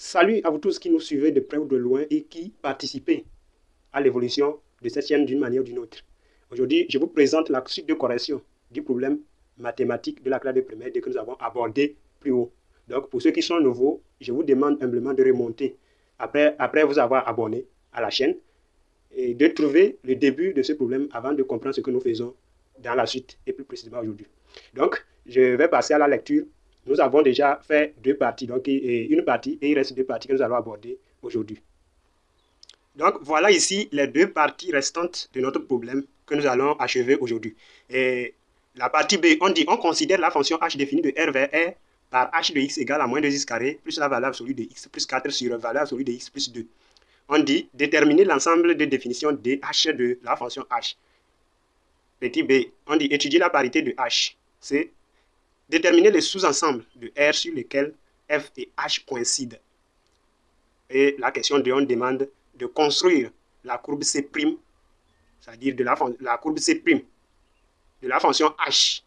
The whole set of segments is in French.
Salut à vous tous qui nous suivez de près ou de loin et qui participez à l'évolution de cette chaîne d'une manière ou d'une autre. Aujourd'hui, je vous présente la suite de correction du problème mathématique de la classe de primaire que nous avons abordé plus haut. Donc, pour ceux qui sont nouveaux, je vous demande humblement de remonter après vous avoir abonné à la chaîne et de trouver le début de ce problème avant de comprendre ce que nous faisons dans la suite et plus précisément aujourd'hui. Donc, je vais passer à la lecture. Nous avons déjà fait deux parties, donc une partie et il reste deux parties que nous allons aborder aujourd'hui. Donc, voilà ici les deux parties restantes de notre problème que nous allons achever aujourd'hui. Et la partie B, on considère la fonction h définie de R vers R par h de x égale à moins 2x carré plus la valeur absolue de x plus 4 sur la valeur absolue de x plus 2. On dit déterminer l'ensemble de définitions de h de la fonction h. Petit b, on dit étudier la parité de h. C'est déterminer les sous-ensembles de R sur lesquels f et h coïncident. Et la question 2, on demande de construire la courbe C', c'est-à-dire de la courbe C' de la fonction h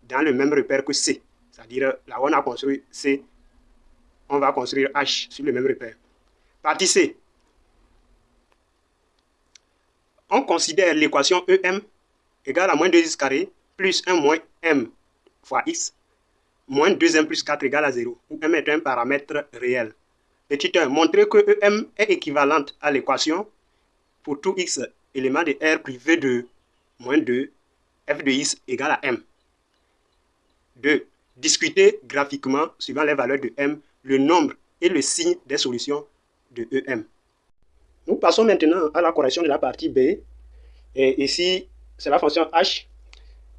dans le même repère que C. C'est-à-dire là où on a construit C, on va construire h sur le même repère. Partie C. On considère l'équation EM égale à moins 2x carré plus 1 moins m fois x moins 2m plus 4 égale à 0, où m est un paramètre réel. Petit 1, montrer que EM est équivalente à l'équation pour tout x élément de R privé de moins 2, f de x égale à m. 2. Discuter graphiquement, suivant les valeurs de m, le nombre et le signe des solutions de EM. Nous passons maintenant à la correction de la partie B. Et ici, c'est la fonction h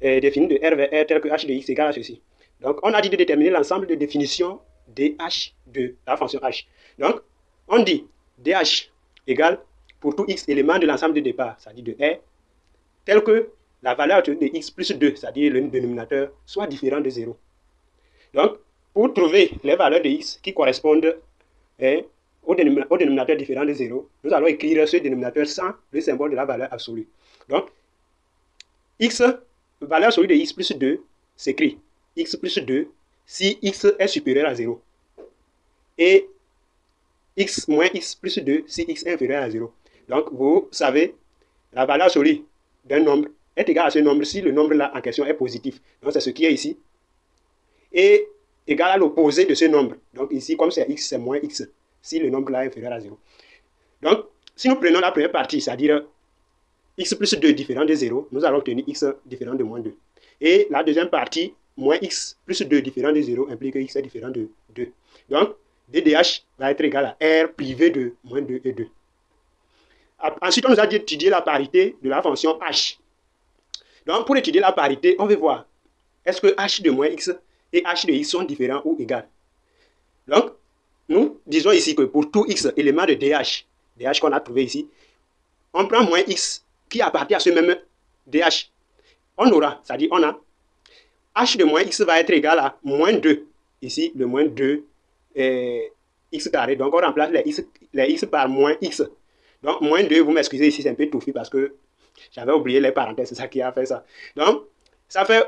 définie de R vers R telle que h de x égale à ceci. Donc, on a dit de déterminer l'ensemble de définitions dh de la fonction h. Donc, on dit dh égale pour tout x élément de l'ensemble de départ, c'est-à-dire de R, tel que la valeur de x plus 2, c'est-à-dire le dénominateur, soit différent de 0. Donc, pour trouver les valeurs de x qui correspondent au dénominateur différent de 0, nous allons écrire ce dénominateur sans le symbole de la valeur absolue. Donc, x, valeur absolue de x plus 2, s'écrit x plus 2 si x est supérieur à 0. Et x moins x plus 2 si x est inférieur à 0. Donc, vous savez, la valeur absolue d'un nombre est égale à ce nombre si le nombre là en question est positif. Donc, c'est ce qui est ici. Et égal à l'opposé de ce nombre. Donc, ici, comme c'est x, c'est moins x si le nombre là est inférieur à 0. Donc, si nous prenons la première partie, c'est-à-dire x plus 2 différent de 0, nous allons obtenir x différent de moins 2. Et la deuxième partie, moins x plus 2 différent de 0 implique que x est différent de 2. Donc, ddh va être égal à r privé de moins 2 et 2. Ensuite, on nous a dit d'étudier la parité de la fonction h. Donc, pour étudier la parité, on veut voir est-ce que h de moins x et h de x sont différents ou égaux. Donc, nous disons ici que pour tout x élément de dh qu'on a trouvé ici, on prend moins x qui appartient à ce même dh. On aura, c'est-à-dire on a h de moins x va être égal à moins 2. Ici, le moins 2 x carré. Donc, on remplace les x par moins x. Donc, moins 2, vous m'excusez ici, c'est un peu touffu parce que j'avais oublié les parenthèses, c'est ça qui a fait ça. Donc, ça fait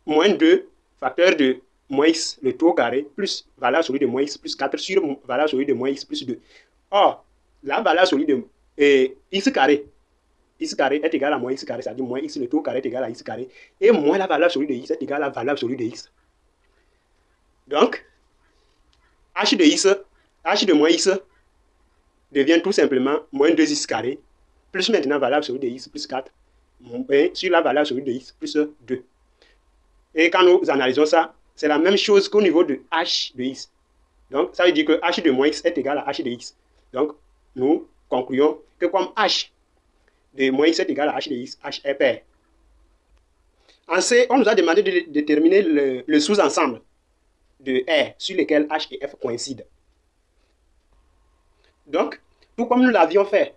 moins 2 facteur de moins x, le tout au carré, plus valeur absolue de moins x plus 4 sur valeur absolue de moins x plus 2. Or, la valeur absolue de x carré est égal à moins x carré, c'est-à-dire moins x, le tout au carré est égal à x carré, et moins la valeur absolue de x est égal à la valeur absolue de x. Donc, h de moins x devient tout simplement moins 2x carré, plus maintenant valeur absolue de x plus 4, sur la valeur absolue de x plus 2. Et quand nous analysons ça, c'est la même chose qu'au niveau de h de x. Donc, ça veut dire que h de moins x est égal à h de x. Donc, nous concluons que comme h de moins x est égal à h de x, h est pair. En C, on nous a demandé de déterminer le sous-ensemble de R sur lequel h et f coïncident. Donc, tout comme nous l'avions fait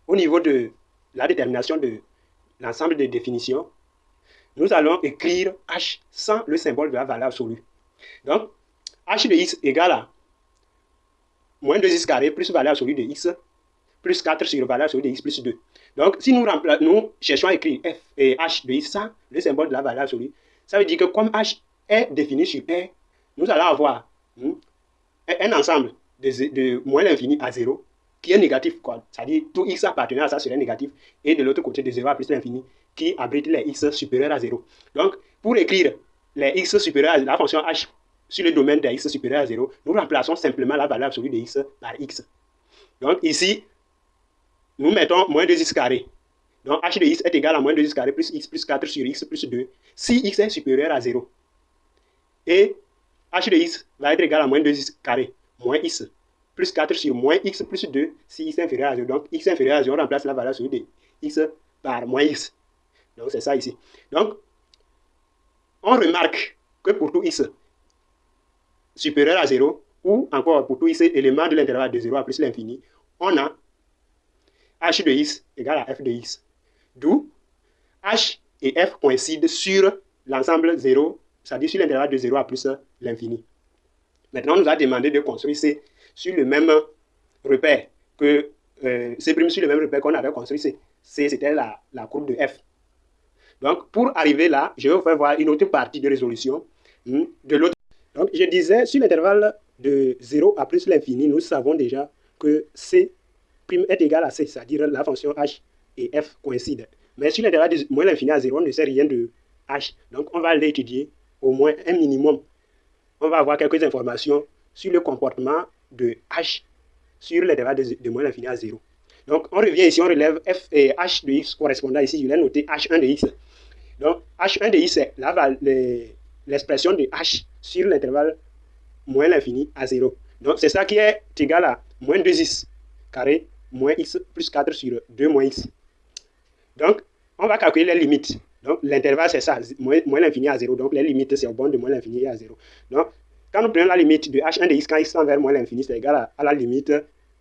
au niveau de la détermination de l'ensemble des définitions, nous allons écrire h sans le symbole de la valeur absolue. Donc, h de x égale à moins 2x carré plus valeur absolue de x plus 4 sur valeur absolue de x plus 2. Donc, si nous cherchons à écrire f et h de x sans le symbole de la valeur absolue, ça veut dire que comme h est défini sur R, nous allons avoir un ensemble de moins l'infini à 0, qui est négatif, quoi. C'est-à-dire tout x appartenant à ça serait négatif, et de l'autre côté de 0 à plus l'infini, qui abrite les x supérieurs à 0. Donc, pour écrire les x supérieurs à la fonction h sur le domaine des x supérieurs à 0, nous remplaçons simplement la valeur absolue de x par x. Donc, ici, nous mettons moins 2x carré. Donc, h de x est égal à moins 2x carré plus x plus 4 sur x plus 2, si x est supérieur à 0. Et h de x va être égal à moins 2x carré, moins x, plus 4 sur moins x plus 2, si x est inférieur à 0. Donc, x est inférieur à 0, on remplace la valeur absolue de x par moins x. Donc, c'est ça ici. Donc, on remarque que pour tout x supérieur à 0, ou encore pour tout x élément de l'intervalle de 0 à plus l'infini, on a h de x égale à f de x. D'où h et f coïncident sur l'ensemble 0, c'est-à-dire sur l'intervalle de 0 à plus l'infini. Maintenant, on nous a demandé de construire C sur le même repère que C' sur le même repère qu'on avait construit C. C, c'était la courbe de f. Donc, pour arriver là, je vais vous faire voir une autre partie de résolution de l'autre. Donc, je disais, sur l'intervalle de 0 à plus l'infini, nous savons déjà que C' est égal à C, c'est-à-dire la fonction h et f coïncident. Mais sur l'intervalle de moins l'infini à 0, on ne sait rien de h. Donc, on va l'étudier au moins un minimum. On va avoir quelques informations sur le comportement de h sur l'intervalle de moins l'infini à 0. Donc, on revient ici, on relève f et h de x correspondant ici. Je l'ai noté h1 de x. Donc, h1 de x, c'est l'expression de h sur l'intervalle moins l'infini à 0. Donc, c'est ça qui est égal à moins 2x carré moins x plus 4 sur 2 moins x. Donc, on va calculer les limites. Donc, l'intervalle, c'est ça, moins l'infini à 0. Donc, les limites, c'est au bon de moins l'infini à 0. Donc, quand nous prenons la limite de h1 de x quand x tend vers moins l'infini, c'est égal à la limite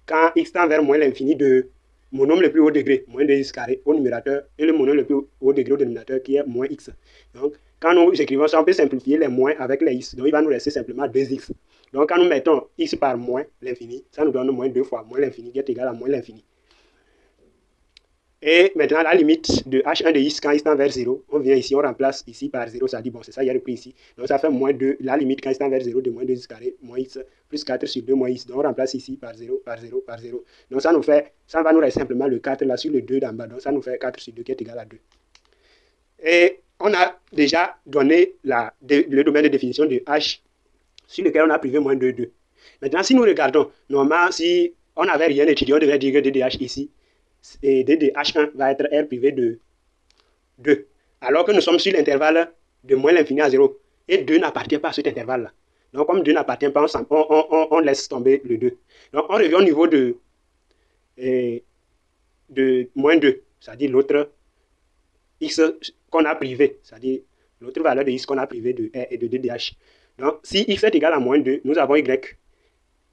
quand x tend vers moins l'infini de mon nombre le plus haut degré, moins 2x carré au numérateur, et le nombre le plus haut degré au dénominateur qui est moins x. Donc, quand nous écrivons ça, on peut simplifier les moins avec les x. Donc, il va nous rester simplement 2x. Donc, quand nous mettons x par moins l'infini, ça nous donne moins 2 fois moins l'infini qui est égal à moins l'infini. Et maintenant, la limite de h1 de x quand x tend vers 0, on vient ici, on remplace ici par 0, ça dit, bon, c'est ça, il y a repris ici. Donc, ça fait moins 2, la limite quand x tend vers 0 de moins 2x carré, moins x, plus 4 sur 2 moins x. Donc, on remplace ici par 0, par 0, par 0. Donc, ça va nous rester simplement le 4 là sur le 2 d'en bas. Donc, ça nous fait 4 sur 2 qui est égal à 2. Et on a déjà donné le domaine de définition de h sur lequel on a privé moins 2, 2. Maintenant, si nous regardons, normalement, si on n'avait rien étudié, on devrait dire que ddh ici, et ddh1 va être R privé de 2. Alors que nous sommes sur l'intervalle de moins l'infini à 0. Et 2 n'appartient pas à cet intervalle-là. Donc, comme 2 n'appartient pas, on laisse tomber le 2. Donc, on revient au niveau de moins 2, c'est-à-dire l'autre x qu'on a privé, c'est-à-dire l'autre valeur de x qu'on a privé de R et de ddh. Donc, si x est égal à moins 2, nous avons y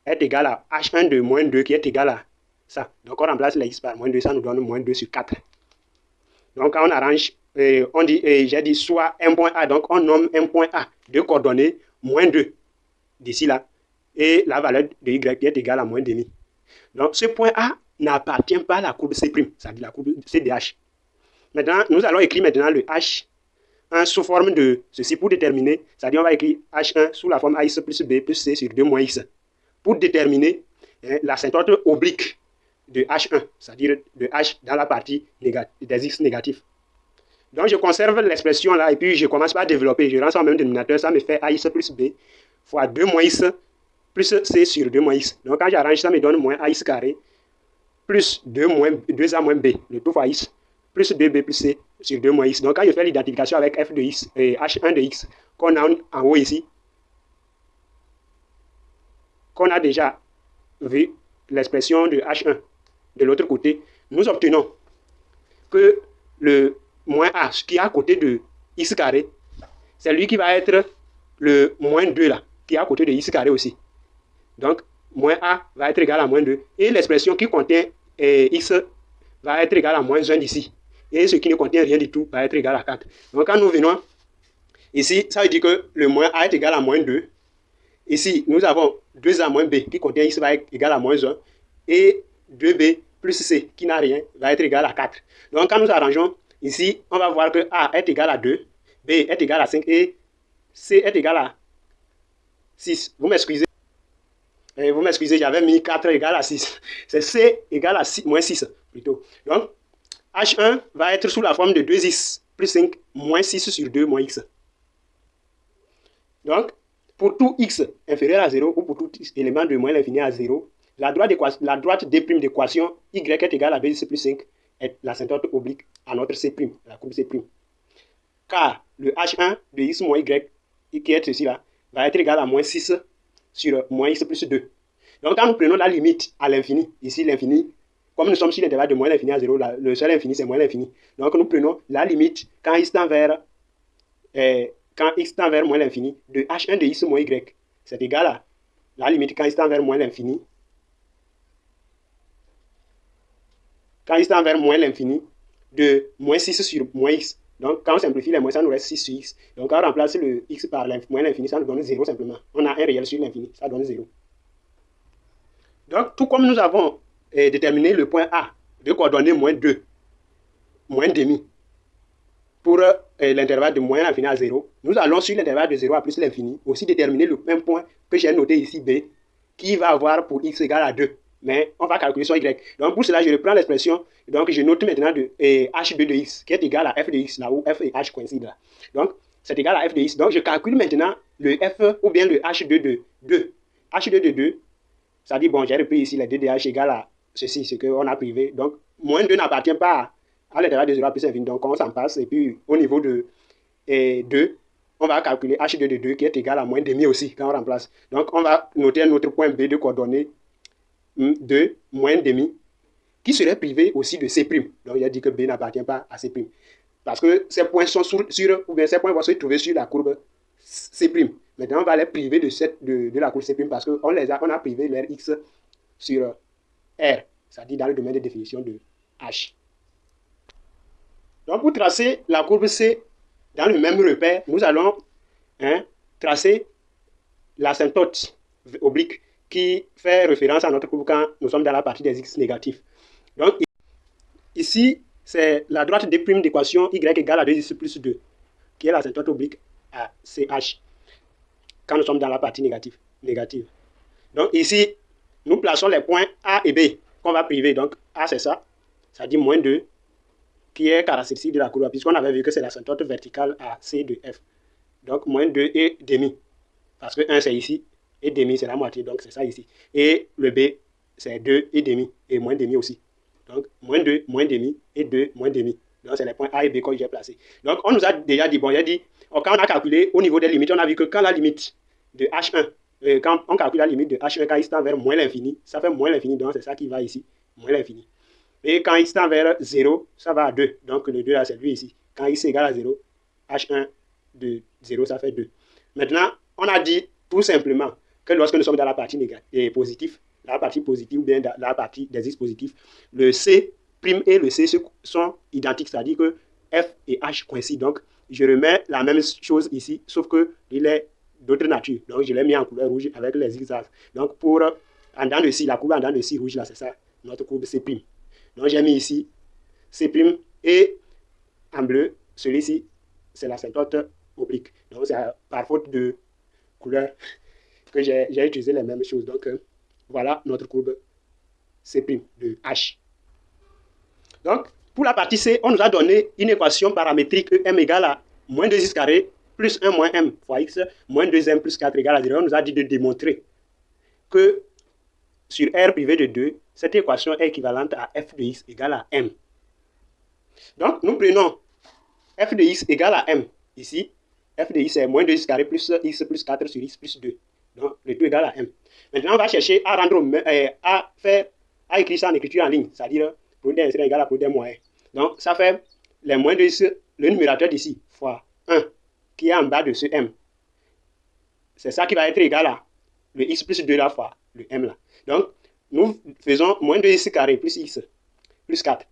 est égal à h1 de moins 2 qui est égal à ça. Donc, on remplace les x par moins 2, ça nous donne moins 2 sur 4. Donc, quand on arrange, on dit, j'ai dit soit un point A, donc on nomme un point A de coordonnées moins 2 d'ici là, et la valeur de y qui est égale à moins demi. Donc, ce point A n'appartient pas à la courbe C', c'est-à-dire la courbe CDH. Maintenant, nous allons écrire maintenant le H1 sous forme de ceci pour déterminer, c'est-à-dire on va écrire H1 sous la forme AX plus B plus C sur 2 moins X pour déterminer l'asymptote oblique de H1, c'est-à-dire de H dans la partie des X négatifs. Donc, je conserve l'expression là et puis je commence par développer. Je rends ça au même dénominateur, ça me fait AX plus B fois 2 moins X plus C sur 2 moins X. Donc, quand j'arrange, ça me donne moins AX carré plus 2A moins B, le tout fois X, plus 2B plus C sur 2 moins X. Donc, quand je fais l'identification avec F de X et H1 de X, qu'on a en haut ici, qu'on a déjà vu l'expression de H1 de l'autre côté, nous obtenons que le moins A, qui est à côté de X carré, c'est lui qui va être le moins 2 là, qui est à côté de X carré aussi. Donc, moins A va être égal à moins 2. Et l'expression qui contient X va être égal à moins 1 d'ici. Et ce qui ne contient rien du tout va être égal à 4. Donc, quand nous venons ici, ça veut dire que le moins A est égal à moins 2. Ici, nous avons 2A moins B qui contient X va être égal à moins 1. Et 2B plus C qui n'a rien va être égal à 4. Donc, quand nous arrangeons, ici, on va voir que A est égal à 2, B est égal à 5 et C est égal à 6. Vous m'excusez. Vous m'excusez, j'avais mis 4 égale à 6. C'est C égale à 6, moins 6 plutôt. Donc, H1 va être sous la forme de 2x plus 5 moins 6 sur 2 moins x. Donc, pour tout x inférieur à 0 ou pour tout élément de moins l'infini à 0, la droite D' d'équation y est égale à 2x plus 5 est l'asymptote oblique à notre C', la courbe C'. Car le H1 de x moins y, qui est ceci là, va être égal à moins 6 sur moins x plus 2. Donc, quand nous prenons la limite à l'infini, ici l'infini, comme nous sommes sur l'intervalle de moins l'infini à 0, le seul infini c'est moins l'infini. Donc, nous prenons la limite quand x tend vers moins l'infini de h1 de x moins y. C'est égal à la limite quand x tend vers moins l'infini. Quand x tend vers moins l'infini de moins 6 sur moins x. Donc, quand on simplifie les moins, ça nous reste 6 sur x. Donc, quand on remplace le x par moins l'infini, ça nous donne 0 simplement. On a un réel sur l'infini, ça donne 0. Donc, tout comme nous avons déterminé le point A de coordonnées moins 2, moins demi, pour l'intervalle de moins l'infini à 0, nous allons sur l'intervalle de 0 à plus l'infini aussi déterminer le même point que j'ai noté ici, B, qui va avoir pour x égale à 2. Mais on va calculer son y. Donc pour cela, je reprends l'expression. Donc je note maintenant de h2 de x, qui est égal à f de x, là où f et h coïncident là. Donc c'est égal à f de x. Donc je calcule maintenant le f ou bien le h2 de 2. h2 de 2, ça dit, bon, j'ai repris ici les 2 de h égale à ceci, ce qu'on a privé. Donc moins 2 n'appartient pas à l'intervalle de 0 à plus infini. Donc on s'en passe. Et puis au niveau de 2, on va calculer h2 de 2 qui est égal à moins demi aussi quand on remplace. Donc on va noter un autre point B de coordonnées 2 moins demi qui serait privé aussi de C'. Donc il a dit que B n'appartient pas à C'. Parce que ces points sont ou bien ces points vont se trouver sur la courbe C'. Maintenant on va les priver de la courbe C' parce qu'on a privé leur x sur R, c'est-à-dire dans le domaine de définition de H. Donc pour tracer la courbe C dans le même repère, nous allons tracer l'asymptote oblique qui fait référence à notre courbe quand nous sommes dans la partie des x négatifs. Donc ici, c'est la droite D' d'équation y égale à 2x plus 2, qui est l'asymptote oblique à CH, quand nous sommes dans la partie négative. Donc ici, nous plaçons les points A et B qu'on va priver. Donc A c'est ça, ça dit moins 2, qui est caractéristique de la courbe, puisqu'on avait vu que c'est l'asymptote verticale à C de F. Donc moins 2 et demi, parce que 1 c'est ici, et demi c'est la moitié, donc c'est ça ici. Et le B c'est 2 et demi, et moins demi aussi. Donc moins 2, moins demi, et 2, moins demi. Donc c'est les points A et B que j'ai placés. Donc on nous a déjà dit, bon, il a dit, quand on a calculé au niveau des limites, on a vu que quand la limite de H1, quand on calcule la limite de H1 quand il tend vers moins l'infini, ça fait moins l'infini, donc c'est ça qui va ici, moins l'infini. Et quand il tend vers 0, ça va à 2. Donc le 2 là, c'est lui ici. Quand x égale à 0, H1 de 0, ça fait 2. Maintenant, on a dit tout simplement que lorsque nous sommes dans la partie négative, positive, la partie positive ou bien dans la partie des x positifs, le C' et le C sont identiques, c'est-à-dire que F et H coïncident. Donc, je remets la même chose ici, sauf qu'il est d'autre nature. Donc, je l'ai mis en couleur rouge avec les zigzags. Donc, pour en dents de scie, la courbe en dents de scie rouge, là, c'est ça, notre courbe C'. Donc, j'ai mis ici C' et en bleu, celui-ci, c'est l'asymptote oblique. Donc, c'est par faute de couleur que j'ai utilisé les mêmes choses. Donc, voilà notre courbe C' de H. Donc, pour la partie C, on nous a donné une équation paramétrique EM égale à moins 2x carré plus 1 moins m fois x moins 2m plus 4 égale à 0. On nous a dit de démontrer que sur R privé de 2, cette équation est équivalente à f de x égale à m. Donc, nous prenons f de x égale à m. Ici, f de x est moins 2x carré plus x plus 4 sur x plus 2. Donc, le tout égale à m. Maintenant, on va chercher à écrire ça en écriture en ligne, c'est-à-dire produit d'inséré égale à produit moyen. Donc, ça fait les moins 2x, le numérateur d'ici, fois 1, qui est en bas de ce m. C'est ça qui va être égal à le x plus 2 là fois le m là. Donc, nous faisons moins 2x carré plus x plus 4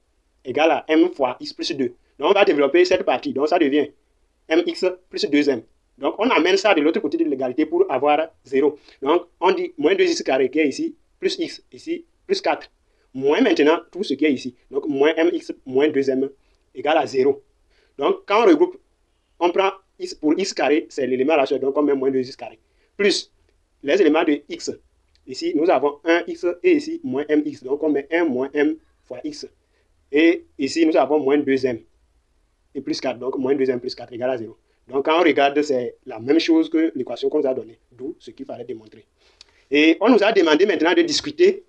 égale à m fois x plus 2. Donc, on va développer cette partie. Donc, ça devient mx plus 2m. Donc, on amène ça de l'autre côté de l'égalité pour avoir 0. Donc, on dit moins 2x carré qui est ici, plus x, ici, plus 4. Moins maintenant tout ce qui est ici. Donc, moins mx moins 2m égale à 0. Donc, quand on regroupe, on prend x pour x carré, c'est l'élément rationnel, donc on met moins 2x carré. Plus les éléments de x. ici, nous avons 1x et ici, moins mx. Donc, on met 1 moins m fois x. Et ici, nous avons moins 2m et plus 4. Donc, moins 2m plus 4 égale à 0. Donc, quand on regarde, c'est la même chose que l'équation qu'on nous a donnée. D'où ce qu'il fallait démontrer. Et on nous a demandé maintenant de discuter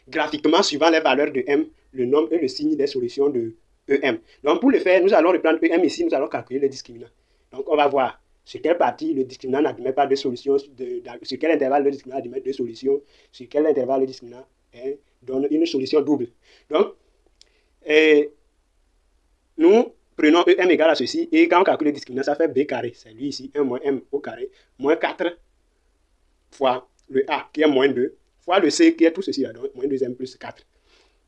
graphiquement suivant les valeurs de m, le nombre et le signe des solutions de EM. Donc, pour le faire, nous allons reprendre EM ici, nous allons calculer le discriminant. Donc, on va voir sur quelle partie le discriminant n'admet pas de solution, sur quel intervalle le discriminant admet deux solutions, sur quel intervalle le discriminant donne une solution double. Donc, nous prenons EM égale à ceci, et quand on calcule le discriminant, ça fait B carré, c'est lui ici, 1 moins M au carré, moins 4 fois le A qui est moins 2, fois le C qui est tout ceci là, donc moins 2M plus 4.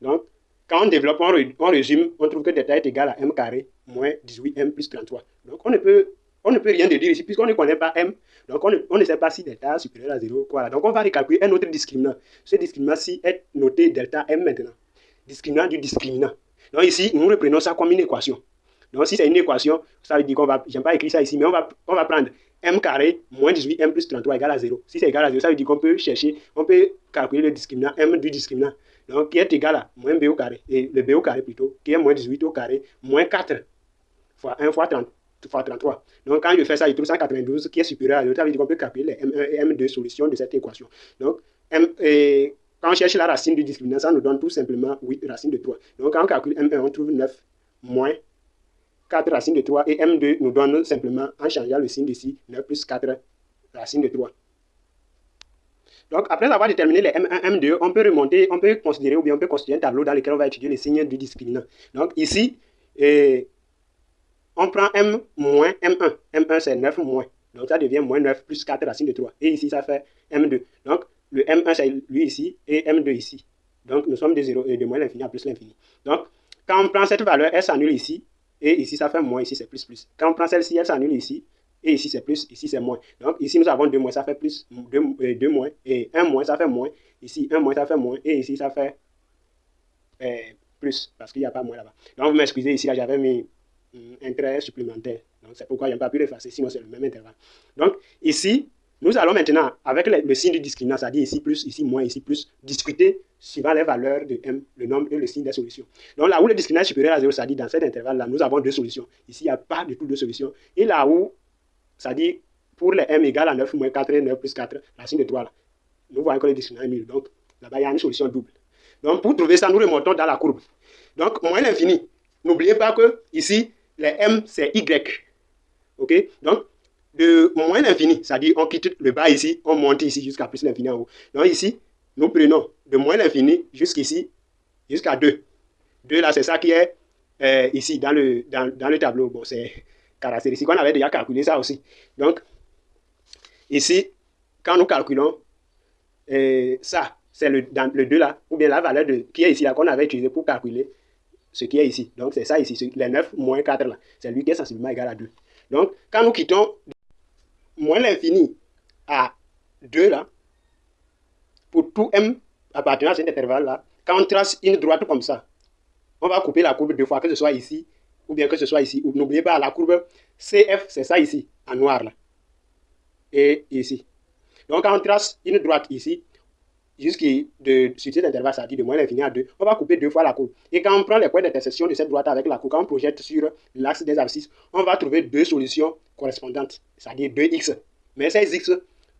Donc, quand on développe, on résume, on trouve que delta est égal à M carré moins 18M plus 33. Donc, on ne peut rien déduire ici puisqu'on ne connaît pas M. Donc, on ne sait pas si delta est supérieur à 0. Voilà. Donc, on va recalculer un autre discriminant. Ce discriminant-ci est noté delta M maintenant. Discriminant du discriminant. Donc, ici, nous reprenons ça comme une équation. Donc, si c'est une équation, ça veut dire qu'on va, j'aime pas écrire ça ici, mais on va prendre M carré moins 18M plus 33 égale à 0. Si c'est égal à 0, ça veut dire qu'on peut chercher, on peut calculer le discriminant M du discriminant. Donc, qui est égal à moins B au carré, et le B au carré plutôt, qui est moins 18 au carré, moins 4 fois 1 fois 30 fois 33. Donc, quand je fais ça, je trouve 192 qui est supérieur à 0. Ça veut dire qu'on peut calculer les M1 et M2 solutions de cette équation. Donc, quand on cherche la racine du discriminant, ça nous donne tout simplement 8 racines de 3. Donc, quand on calcule M1, on trouve 9 moins 4 racines de 3 et M2 nous donne simplement, en changeant le signe d'ici, 9 plus 4 racines de 3. Donc, après avoir déterminé les M1, M2, on peut remonter, on peut considérer ou bien on peut construire un tableau dans lequel on va étudier les signes du discriminant. Donc, ici, on prend M moins M1. M1, c'est 9 moins. Donc, ça devient moins 9 plus 4 racines de 3. Et ici, ça fait M2. Donc, le M1, c'est lui ici et M2 ici. Donc, nous sommes de 0 et de moins l'infini à plus l'infini. Donc, quand on prend cette valeur, elle s'annule ici. Et ici, ça fait moins. Ici, c'est plus plus. Quand on prend celle-ci, elle s'annule ici. Et ici, c'est plus. Ici, c'est moins. Donc, ici, nous avons 2 moins. Ça fait plus. 2 moins. Et 1 moins, ça fait moins. Ici, 1 moins, ça fait moins. Et ici, ça fait plus. Parce qu'il n'y a pas moins là-bas. Donc, vous m'excusez. Ici, là, j'avais mis un trait supplémentaire. Donc, c'est pourquoi je n'ai pas pu l'effacer. Sinon, c'est le même intervalle. Donc, ici, nous allons maintenant, avec le signe du discriminant, c'est-à-dire ici plus, ici moins, ici plus, discuter suivant les valeurs de M, le nombre et le signe des solutions. Donc là où le discriminant est supérieur à 0, c'est-à-dire dans cet intervalle-là, nous avons deux solutions. Ici, il n'y a pas du tout de solution. Et là où, c'est-à-dire pour les M égale à 9 moins 4 et 9 plus 4, la signe de 3 là, nous voyons que le discriminant est nul. Donc là-bas, il y a une solution double. Donc pour trouver ça, nous remontons dans la courbe. Donc moins l'infini. N'oubliez pas que ici, les M, c'est Y. OK? Donc, de moins l'infini, c'est-à-dire on quitte le bas ici, on monte ici jusqu'à plus l'infini en haut. Donc ici, nous prenons de moins l'infini jusqu'ici, jusqu'à 2. 2 là, c'est ça qui est ici dans le tableau. Bon, c'est caractéristique. On avait déjà calculé ça aussi. Donc, ici, quand nous calculons ça, c'est dans le 2 là, ou bien la valeur qui est ici là, qu'on avait utilisé pour calculer ce qui est ici. Donc, c'est ça ici, les 9 moins 4 là. C'est lui qui est sensiblement égal à 2. Donc, quand nous quittons moins l'infini à 2 là, pour tout M appartenant à cet intervalle là, quand on trace une droite comme ça, on va couper la courbe deux fois, que ce soit ici, ou bien que ce soit ici. N'oubliez pas, la courbe CF, c'est ça ici, en noir là, et ici. Donc quand on trace une droite ici, sur cet intervalle, ça dit de moins l'infini à 2, on va couper deux fois la courbe. Et quand on prend les points d'intersection de cette droite avec la courbe, quand on projette sur l'axe des abscisses, on va trouver deux solutions correspondantes, c'est-à-dire 2x. Mais ces x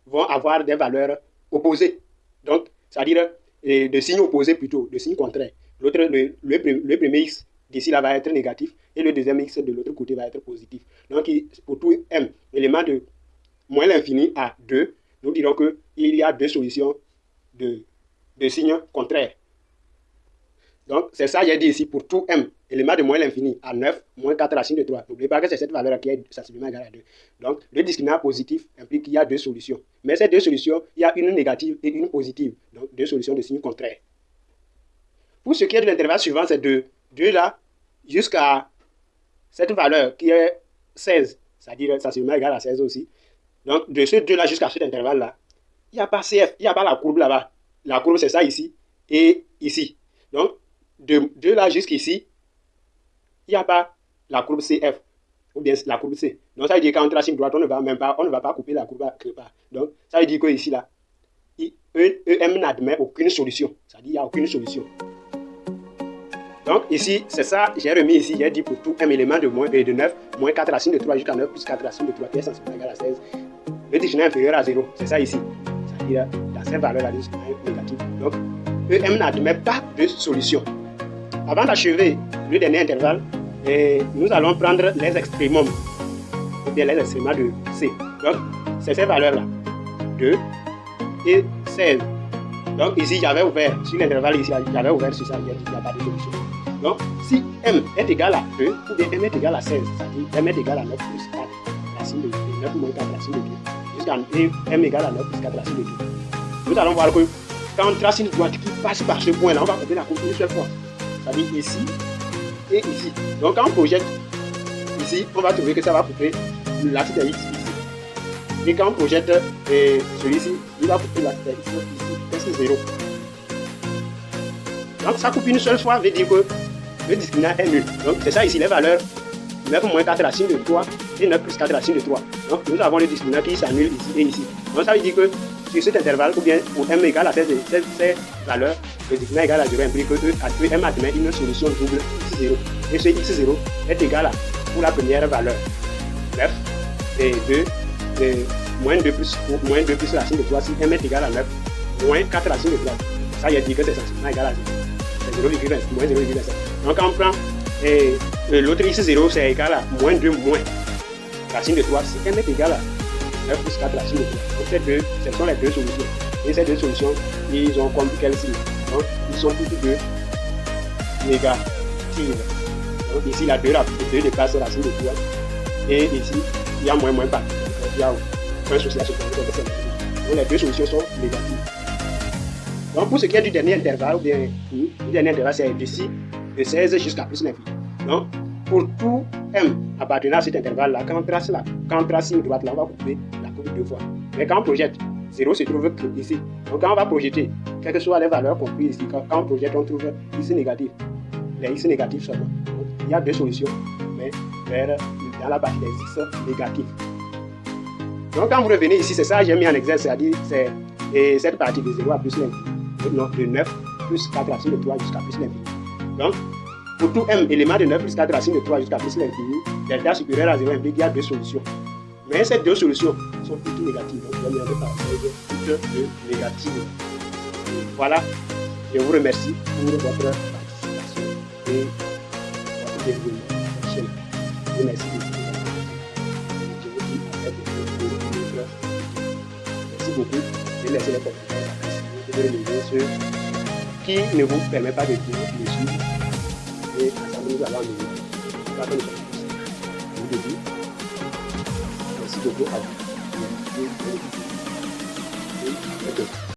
vont avoir des valeurs opposées. Donc, c'est-à-dire de signes opposés plutôt, de signes contraires. Le premier x d'ici là va être négatif et le deuxième x de l'autre côté va être positif. Donc, pour tout m, élément de moins l'infini à 2, nous dirons qu'il y a deux solutions de signes contraires. Donc, c'est ça, j'ai dit ici, pour tout m, élément de moins l'infini à 9, moins 4 racine de 3. N'oubliez pas que c'est cette valeur qui est sensiblement égale à 2. Donc, le discriminant positif implique qu'il y a deux solutions. Mais ces deux solutions, il y a une négative et une positive. Donc, deux solutions de signes contraires. Pour ce qui est de l'intervalle suivant, c'est de 2 là jusqu'à cette valeur qui est 16, c'est-à-dire sensiblement égale à 16 aussi. Donc, de ce 2 là jusqu'à cet intervalle là, il n'y a pas CF, il n'y a pas la courbe là-bas. La courbe, c'est ça ici et ici. Donc, de 2 là jusqu'ici, il n'y a pas la courbe CF ou bien la courbe C. Donc, ça veut dire qu'en trace une droite, on ne va pas couper la courbe quelque part. Donc, ça veut dire qu'ici là, EM n'admet aucune solution. C'est-à-dire qu'il n'y a aucune solution. Donc ici, c'est ça, j'ai remis ici, j'ai dit pour tout M élément de moins et de 9, moins 4 racines de 3 jusqu'à 9 plus 4 racines de 3 qui est sensiblement égal à 16. Le discriminant inférieur à 0, c'est ça ici. C'est-à-dire, dans cette valeur-là, le discriminant est négatif. Donc, EM n'admet pas de solution. Avant d'achever le dernier intervalle, nous allons prendre les extrémums, ou bien les extrémats de C. Donc, c'est ces valeurs-là, 2 et 16. Donc ici, j'avais ouvert, sur l'intervalle ici, j'avais ouvert sur ça, il n'y a pas de solution. Donc, si M est égal à 2, ou bien M est égal à 16, c'est-à-dire M est égal à 9 plus 4, racine de 2, 9 moins 4, racine de 2, jusqu'à M égale à 9 plus 4, racine de 2. Nous allons voir que quand on trace une droite qui passe par ce point-là, on va couper la courbe une seule fois. C'est-à-dire ici et ici. Donc quand on projette ici, on va trouver que ça va couper l'axe de X ici. Et quand on projette celui-ci, il va couper l'axe de X ici, c'est 0. Donc ça coupe une seule fois, veut dire que le discriminant est nul. Donc c'est ça ici, les valeurs 9 moins 4 racine de 3 et 9 plus 4 racine de 3. Donc nous avons le discriminant qui s'annule ici et ici. Donc ça veut dire que sur cet intervalle, ou bien pour M égale à ces valeurs, le discriminant égal à 0 implique que M admet une solution double X0. Et ce X0 est égal à, pour la première valeur, 9 et 2, moins 2 plus racine de 3, si M est égal à 9, moins 4 racine de 3. Ça, il a dit que c'est sensiblement égal à 0. C'est 0,25, moins 0,25. Donc quand on prend l'autre X0, c'est égal à moins 2 moins racine de 3, si M est égal à 9 plus 4 racine de 3. Donc ce sont les deux solutions. Et ces deux solutions, ils ont comme quel signe? Donc ils sont toutes deux négatives. Donc ici, la 2 dépasse racine de 3. Et ici, il y a moins partout. Donc il y a un souci à se poser. Donc les deux solutions sont négatives. Donc pour ce qui est du dernier intervalle, ou bien le dernier intervalle, c'est d'ici de 16 jusqu'à plus l'infini. Donc pour tout M appartenant à cet intervalle-là, quand on trace une droite, là, on va couper la courbe deux fois. Mais quand on projette, 0 se trouve ici. Donc quand on va projeter, quelles que soient les valeurs comprises ici, quand on projette, on trouve X négatif. Les X négatifs seulement. Donc il y a deux solutions, mais dans la partie des X négatifs. Donc quand vous revenez ici, c'est ça que j'ai mis en exercice, c'est-à-dire c'est cette partie de 0 à plus l'infini. De 9 plus 4 racine de 3 jusqu'à plus l'infini. Donc, pour tout M élément de 9 plus 4 racine de 3 jusqu'à plus l'infini, delta supérieur à 0 implique qu'il y a deux solutions. Mais ces deux solutions sont toutes négatives. Donc, je vais mettre par toutes deux négatives. Voilà, je vous remercie pour votre participation et votre développement. Merci beaucoup. Je vous dis à très bientôt. Merci beaucoup. Je laisse les commentaires. De relever ceux qui ne vous permettent pas de suivre et ensemble nous allons améliorer. Je vous dis merci beaucoup à vous.